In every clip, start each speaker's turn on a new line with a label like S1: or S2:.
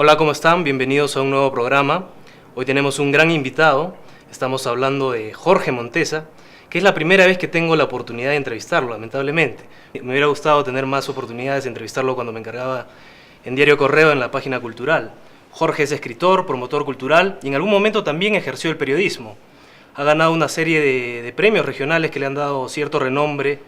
S1: Hola, ¿cómo están? Bienvenidos a un nuevo programa. Hoy tenemos un gran invitado. Estamos hablando de Jorge Montesa, que es la primera vez que tengo la oportunidad de entrevistarlo, lamentablemente. Me hubiera gustado tener más oportunidades de entrevistarlo cuando me encargaba en Diario Correo, en la página cultural. Jorge es escritor, promotor cultural y en algún momento también ejerció el periodismo. Ha ganado una serie de premios regionales que le han dado cierto renombre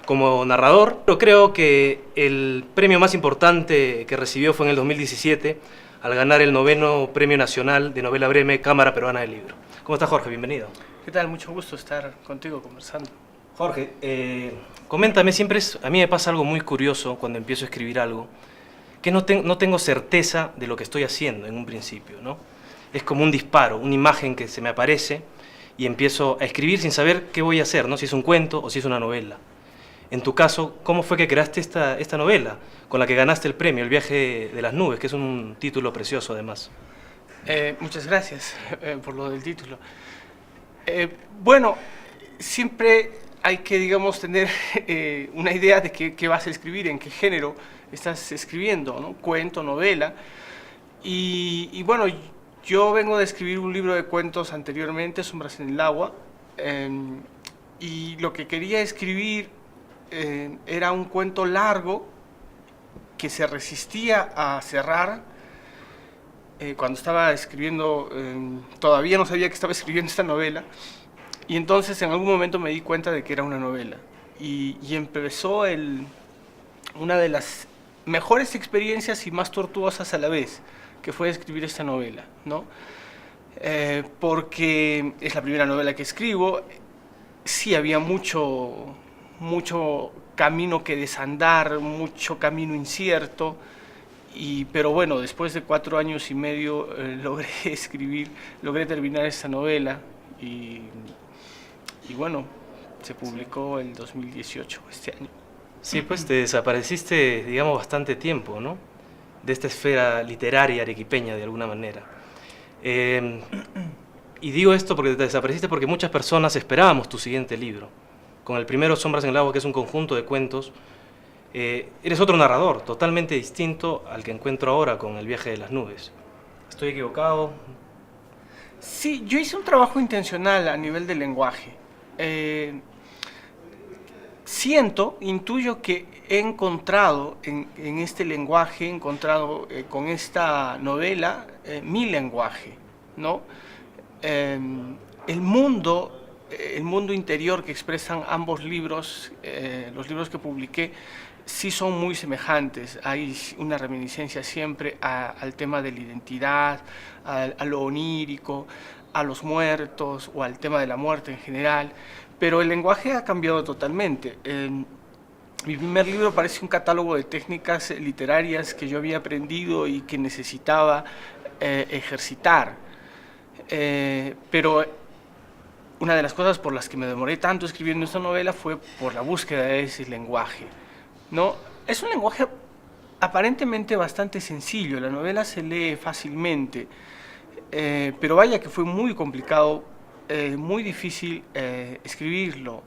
S1: como narrador, pero creo que el premio más importante que recibió fue en el 2017, al ganar el 9º Premio Nacional de Novela Breve Cámara Peruana del Libro. ¿Cómo está, Jorge? Bienvenido.
S2: ¿Qué tal? Mucho gusto estar contigo conversando.
S1: Jorge, coméntame, a mí me pasa algo muy curioso cuando empiezo a escribir algo, que no tengo certeza de lo que estoy haciendo en un principio, ¿no? Es como un disparo, una imagen que se me aparece y empiezo a escribir sin saber qué voy a hacer, ¿no? Si es un cuento o si es una novela. En tu caso, ¿cómo fue que creaste esta novela con la que ganaste el premio, El viaje de las nubes, que es un título precioso además?
S2: Muchas gracias por lo del título. Bueno, siempre hay que, digamos, tener una idea de qué vas a escribir, en qué género estás escribiendo, ¿no? Cuento, novela. Y bueno, yo vengo de escribir un libro de cuentos anteriormente, Sombras en el agua, y lo que quería escribir era un cuento largo que se resistía a cerrar. Cuando estaba escribiendo, todavía no sabía que estaba escribiendo esta novela, y entonces en algún momento me di cuenta de que era una novela, y empezó una de las mejores experiencias y más tortuosas a la vez, que fue escribir esta novela, ¿no? Porque es la primera novela que escribo. Sí, había mucho camino que desandar, mucho camino incierto, pero bueno, después de 4 años y medio logré terminar esta novela, y bueno, se publicó el 2018, este año.
S1: Sí, pues te desapareciste, digamos, bastante tiempo, ¿no? De esta esfera literaria arequipeña, de alguna manera. Y digo esto porque te desapareciste porque muchas personas esperábamos tu siguiente libro. Con el primero, Sombras en el agua, que es un conjunto de cuentos, eres otro narrador, totalmente distinto al que encuentro ahora con El viaje de las nubes. ¿Estoy equivocado?
S2: Sí, yo hice un trabajo intencional a nivel del lenguaje. Intuyo que he encontrado en este lenguaje, con esta novela, mi lenguaje, ¿no? El mundo interior que expresan ambos libros, los libros que publiqué, sí son muy semejantes. Hay una reminiscencia siempre al tema de la identidad, a lo onírico, a los muertos o al tema de la muerte en general, pero el lenguaje ha cambiado totalmente. Mi primer libro parece un catálogo de técnicas literarias que yo había aprendido y que necesitaba ejercitar, pero una de las cosas por las que me demoré tanto escribiendo esta novela fue por la búsqueda de ese lenguaje, ¿no? Es un lenguaje aparentemente bastante sencillo, la novela se lee fácilmente, pero vaya que fue muy complicado, muy difícil escribirlo,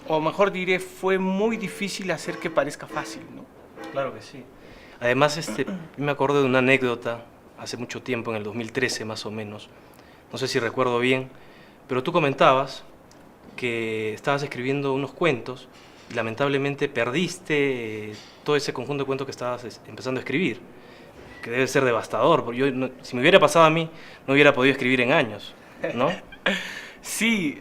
S2: o mejor diré, fue muy difícil hacer que parezca fácil, ¿no?
S1: Claro que sí. Además, me acuerdo de una anécdota hace mucho tiempo, en el 2013 más o menos, no sé si recuerdo bien, pero tú comentabas que estabas escribiendo unos cuentos y lamentablemente perdiste todo ese conjunto de cuentos que estabas empezando a escribir, que debe ser devastador, porque si me hubiera pasado a mí, no hubiera podido escribir en años, ¿no?
S2: Sí,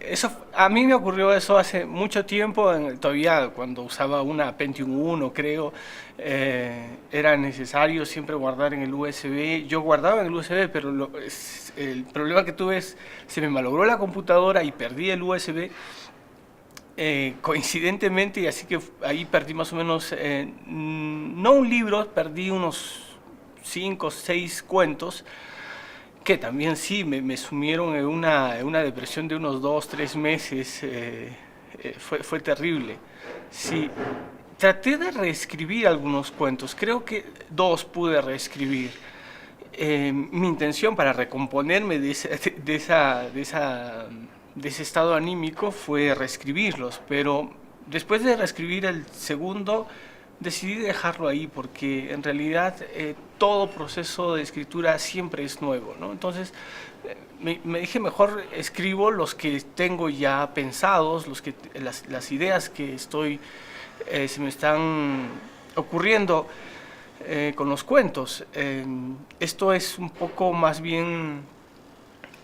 S2: a mí me ocurrió eso hace mucho tiempo, todavía cuando usaba una Pentium 1, creo, era necesario siempre guardar en el USB. Yo guardaba en el USB, pero el problema que tuve es, se me malogró la computadora y perdí el USB, coincidentemente, y así que ahí perdí más o menos, no un libro, perdí unos 5 o 6 cuentos, que también sí me sumieron en una depresión de unos 2 o 3 meses. Fue terrible. Sí, traté de reescribir algunos cuentos, creo que 2 pude reescribir. Mi intención para recomponerme de ese estado anímico fue reescribirlos, pero después de reescribir el segundo decidí dejarlo ahí porque en realidad todo proceso de escritura siempre es nuevo, ¿no? Entonces me dije, mejor escribo los que tengo ya pensados, las ideas que se me están ocurriendo con los cuentos. Esto es un poco más bien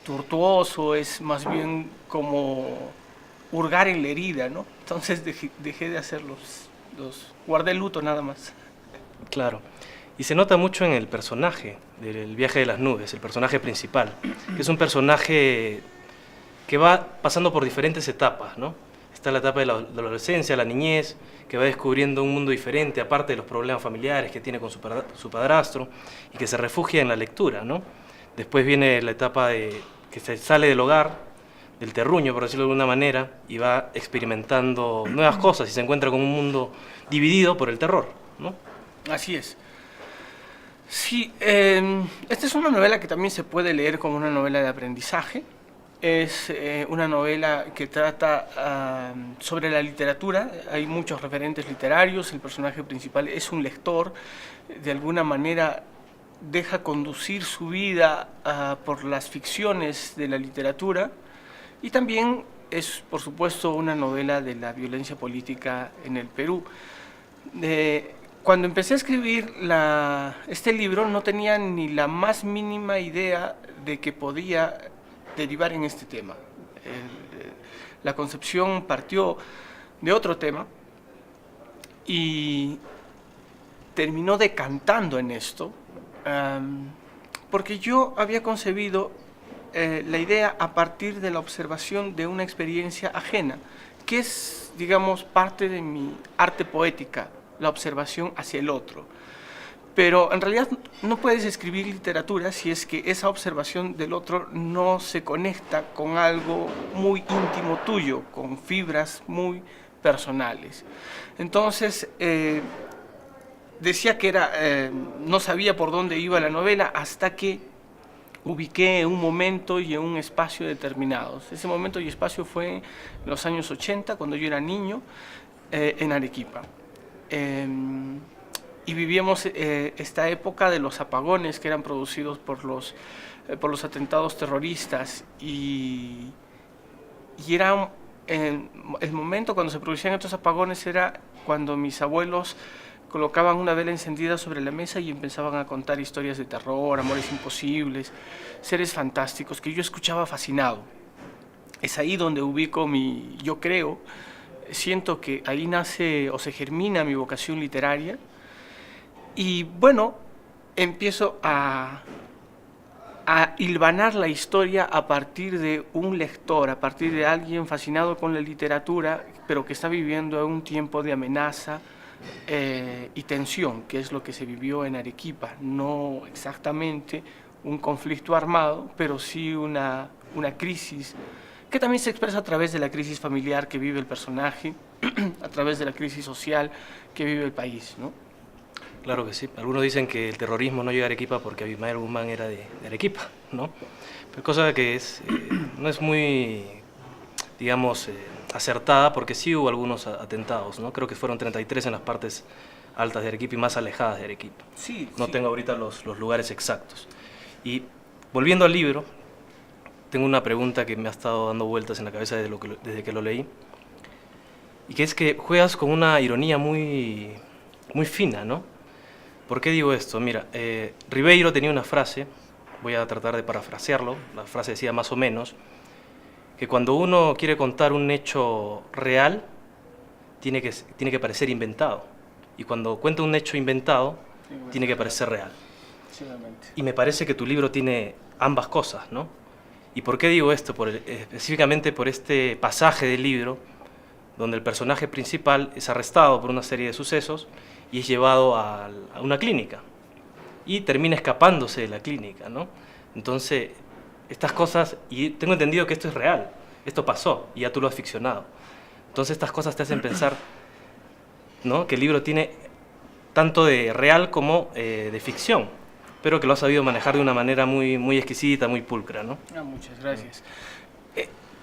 S2: tortuoso, es más bien como hurgar en la herida, ¿no? Entonces dejé de hacer guardé el luto nada más.
S1: Claro. Y se nota mucho en el personaje del Viaje de las Nubes, el personaje principal, que es un personaje que va pasando por diferentes etapas, ¿no? Está la etapa de la adolescencia, la niñez, que va descubriendo un mundo diferente, aparte de los problemas familiares que tiene con su padrastro, y que se refugia en la lectura, ¿no? Después viene la etapa que se sale del hogar, del terruño, por decirlo de alguna manera, y va experimentando nuevas cosas y se encuentra con un mundo dividido por el terror, ¿no?
S2: Así es. Sí, esta es una novela que también se puede leer como una novela de aprendizaje. Es una novela que trata sobre la literatura. Hay muchos referentes literarios. El personaje principal es un lector. De alguna manera deja conducir su vida por las ficciones de la literatura. Y también es, por supuesto, una novela de la violencia política en el Perú. Cuando empecé a escribir este libro no tenía ni la más mínima idea de que podía derivar en este tema. La concepción partió de otro tema y terminó decantando en esto, porque yo había concebido la idea a partir de la observación de una experiencia ajena, que es, digamos, parte de mi arte poética, la observación hacia el otro. Pero en realidad no puedes escribir literatura si es que esa observación del otro no se conecta con algo muy íntimo tuyo, con fibras muy personales. Entonces, decía que no sabía por dónde iba la novela hasta que ubiqué un momento y en un espacio determinados. Ese momento y espacio fue en los años 80, cuando yo era niño, en Arequipa. Y vivíamos esta época de los apagones que eran producidos por los atentados terroristas y era el momento cuando se producían estos apagones era cuando mis abuelos colocaban una vela encendida sobre la mesa y empezaban a contar historias de terror, amores imposibles, seres fantásticos que yo escuchaba fascinado. Es ahí donde ubico yo creo, siento que ahí nace o se germina mi vocación literaria y bueno, empiezo a hilvanar la historia a partir de un lector, a partir de alguien fascinado con la literatura, pero que está viviendo un tiempo de amenaza y tensión, que es lo que se vivió en Arequipa. No exactamente un conflicto armado, pero sí una crisis que también se expresa a través de la crisis familiar que vive el personaje, a través de la crisis social que vive el país, ¿no?
S1: Claro que sí. Algunos dicen que el terrorismo no llega a Arequipa porque Abimael Guzmán era de Arequipa, ¿no? Pero cosa que no es muy, digamos, acertada, porque sí hubo algunos atentados, ¿no? Creo que fueron 33 en las partes altas de Arequipa y más alejadas de Arequipa.
S2: Sí,
S1: no
S2: sí.
S1: tengo ahorita los lugares exactos. Y volviendo al libro, tengo una pregunta que me ha estado dando vueltas en la cabeza desde que lo leí, y que es que juegas con una ironía muy, muy fina, ¿no? ¿Por qué digo esto? Mira, Ribeiro tenía una frase, voy a tratar de parafrasearlo, la frase decía más o menos, que cuando uno quiere contar un hecho real, tiene que parecer inventado. Y cuando cuenta un hecho inventado, tiene que parecer real. Y me parece que tu libro tiene ambas cosas, ¿no? ¿Y por qué digo esto? Específicamente por este pasaje del libro, donde el personaje principal es arrestado por una serie de sucesos y es llevado a una clínica. Y termina escapándose de la clínica, ¿no? Entonces, estas cosas, y tengo entendido que esto es real, esto pasó y ya tú lo has ficcionado. Entonces estas cosas te hacen pensar, ¿no?, que el libro tiene tanto de real como de ficción, pero que lo has sabido manejar de una manera muy, muy exquisita, muy pulcra, ¿no?
S2: Muchas gracias.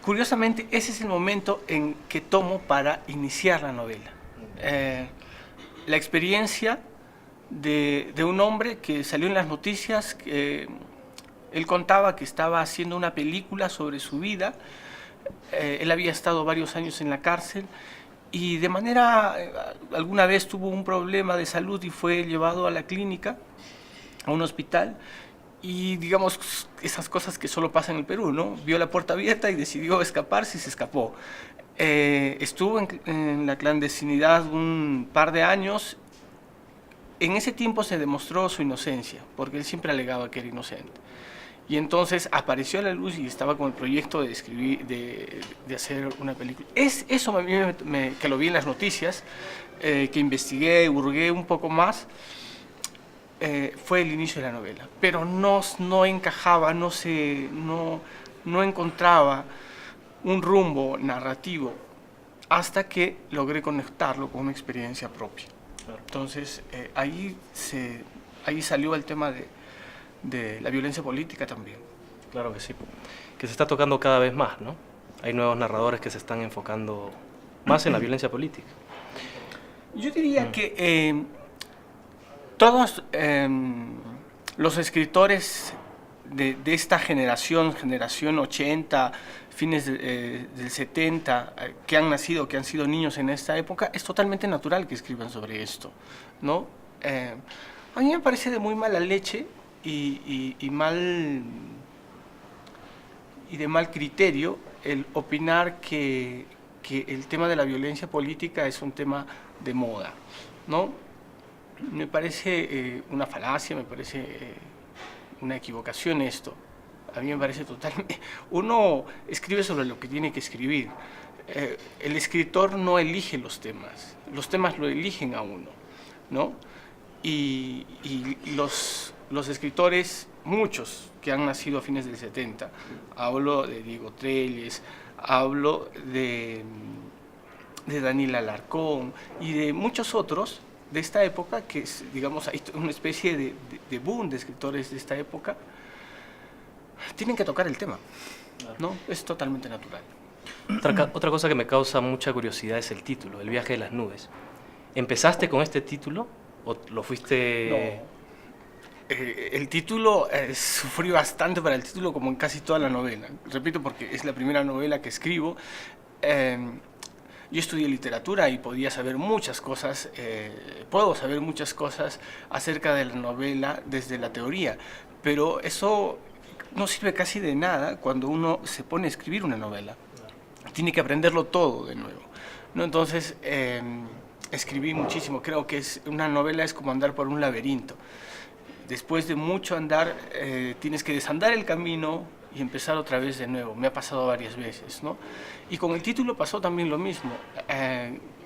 S2: Curiosamente, ese es el momento en que tomo para iniciar la novela. la experiencia de un hombre que salió en las noticias, que él contaba que estaba haciendo una película sobre su vida. Él había estado varios años en la cárcel y de manera, alguna vez tuvo un problema de salud y fue llevado a la clínica, a un hospital, y digamos, esas cosas que solo pasan en el Perú, ¿no? Vio la puerta abierta y decidió escaparse y se escapó. Estuvo en la clandestinidad un par de años. En ese tiempo se demostró su inocencia, porque él siempre alegaba que era inocente. Y entonces apareció a la luz y estaba con el proyecto de escribir, de hacer una película. Eso a mí que lo vi en las noticias, que investigué, hurgué un poco más, fue el inicio de la novela. Pero no encajaba, no encontraba un rumbo narrativo hasta que logré conectarlo con una experiencia propia. Entonces, ahí salió el tema de la violencia política también.
S1: Claro que sí, que se está tocando cada vez más, ¿no? Hay nuevos narradores que se están enfocando más en la violencia política.
S2: Yo diría que todos los escritores de esta generación 80, fines del 70, que han nacido, que han sido niños en esta época, es totalmente natural que escriban sobre esto, ¿no? A mí me parece de muy mala leche y de mal criterio el opinar que el tema de la violencia política es un tema de moda, ¿no? Me parece una falacia, me parece una equivocación esto. A mí me parece totalmente... Uno escribe sobre lo que tiene que escribir. El escritor no elige los temas lo eligen a uno, ¿no? Y los escritores, muchos que han nacido a fines del 70, hablo de Diego Trelles, hablo de Daniel Alarcón y de muchos otros de esta época, que es, digamos, hay una especie de boom de escritores de esta época, tienen que tocar el tema, ¿no? Es totalmente natural.
S1: Otra cosa que me causa mucha curiosidad es el título, El viaje de las nubes. ¿Empezaste con este título o lo fuiste...?
S2: No. El título, sufrí bastante para el título, como en casi toda la novela. Repito, porque es la primera novela que escribo. Yo estudié literatura y podía saber muchas cosas, puedo saber muchas cosas acerca de la novela desde la teoría, pero eso no sirve casi de nada cuando uno se pone a escribir una novela. Tiene que aprenderlo todo de nuevo, ¿no? Entonces, escribí muchísimo. Creo que una novela es como andar por un laberinto. Después de mucho andar, tienes que desandar el camino y empezar otra vez de nuevo. Me ha pasado varias veces, ¿no? Y con el título pasó también lo mismo.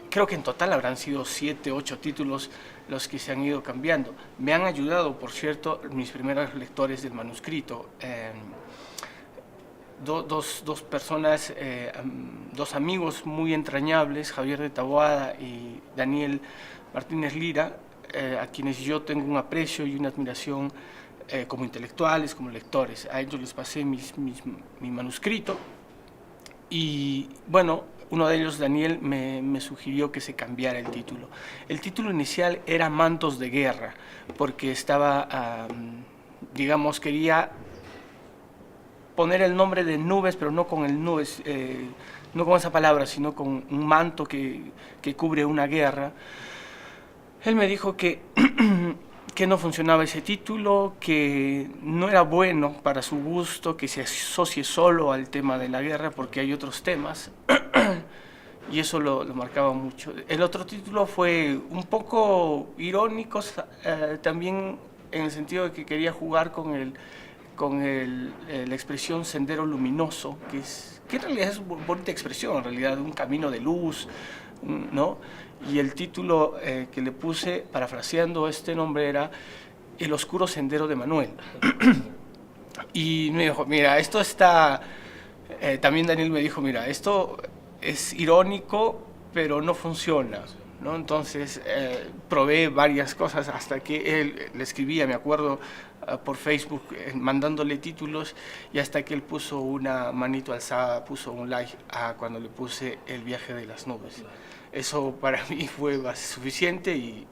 S2: Creo que en total habrán sido 7, 8 títulos los que se han ido cambiando. Me han ayudado, por cierto, mis primeros lectores del manuscrito. Dos personas, dos amigos muy entrañables, Javier de Taboada y Daniel Martínez Lira, a quienes yo tengo un aprecio y una admiración como intelectuales, como lectores. A ellos les pasé mi manuscrito y, bueno, uno de ellos, Daniel, me sugirió que se cambiara el título. El título inicial era Mantos de Guerra, porque estaba, digamos, quería poner el nombre de nubes, pero no con el nubes, no con esa palabra, sino con un manto que cubre una guerra. Él me dijo que no funcionaba ese título, que no era bueno para su gusto, que se asocie solo al tema de la guerra, porque hay otros temas, y eso lo marcaba mucho. El otro título fue un poco irónico, también en el sentido de que quería jugar con la expresión sendero luminoso, que en realidad es una bonita expresión, en realidad, un camino de luz, ¿no? Y el título que le puse, parafraseando este nombre, era El oscuro sendero de Manuel. Y me dijo, mira, esto está... también Daniel me dijo, mira, esto es irónico, pero no funciona, ¿no? Entonces probé varias cosas hasta que él le escribía, me acuerdo, por Facebook, mandándole títulos, y hasta que él puso una manito alzada, puso un like cuando le puse El viaje de las nubes. Eso para mí fue suficiente y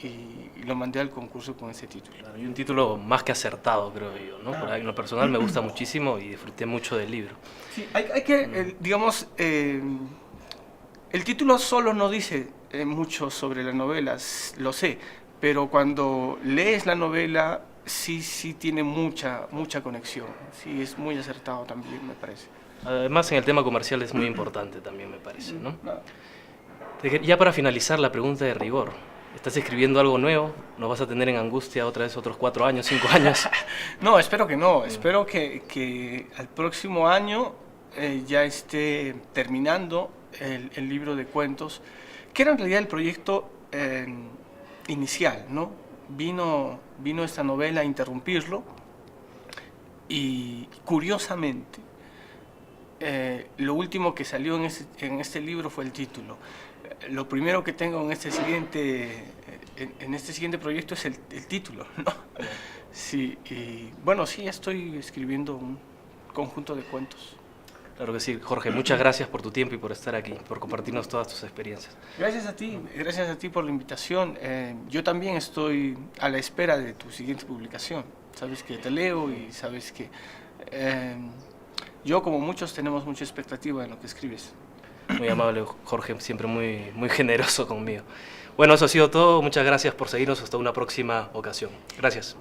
S2: lo mandé al concurso con ese título.
S1: Claro, y un título más que acertado, creo yo, ¿no? Por ahí, en lo personal me gusta muchísimo y disfruté mucho del libro.
S2: Sí, hay que, digamos, el título solo no dice mucho sobre la novela, lo sé, pero cuando lees la novela sí tiene mucha conexión, sí es muy acertado también, me parece.
S1: Además, en el tema comercial es muy importante también, me parece, ¿no? Ya para finalizar, la pregunta de rigor. ¿Estás escribiendo algo nuevo? ¿Nos vas a tener en angustia otra vez otros 4 años, 5 años?
S2: No, espero que no. Espero que al próximo año ya esté terminando el libro de cuentos, que era en realidad el proyecto inicial, ¿no? Vino esta novela a interrumpirlo y curiosamente lo último que salió en este libro fue el título. Lo primero que tengo en este siguiente proyecto es el título, ¿no? Sí, y bueno, sí, estoy escribiendo un conjunto de cuentos.
S1: Claro que sí. Jorge, muchas gracias por tu tiempo y por estar aquí, por compartirnos todas tus experiencias.
S2: Gracias a ti por la invitación. Yo también estoy a la espera de tu siguiente publicación. Sabes que te leo y sabes que yo, como muchos, tenemos mucha expectativa en lo que escribes.
S1: Muy amable, Jorge, siempre muy generoso conmigo. Bueno, eso ha sido todo. Muchas gracias por seguirnos. Hasta una próxima ocasión. Gracias.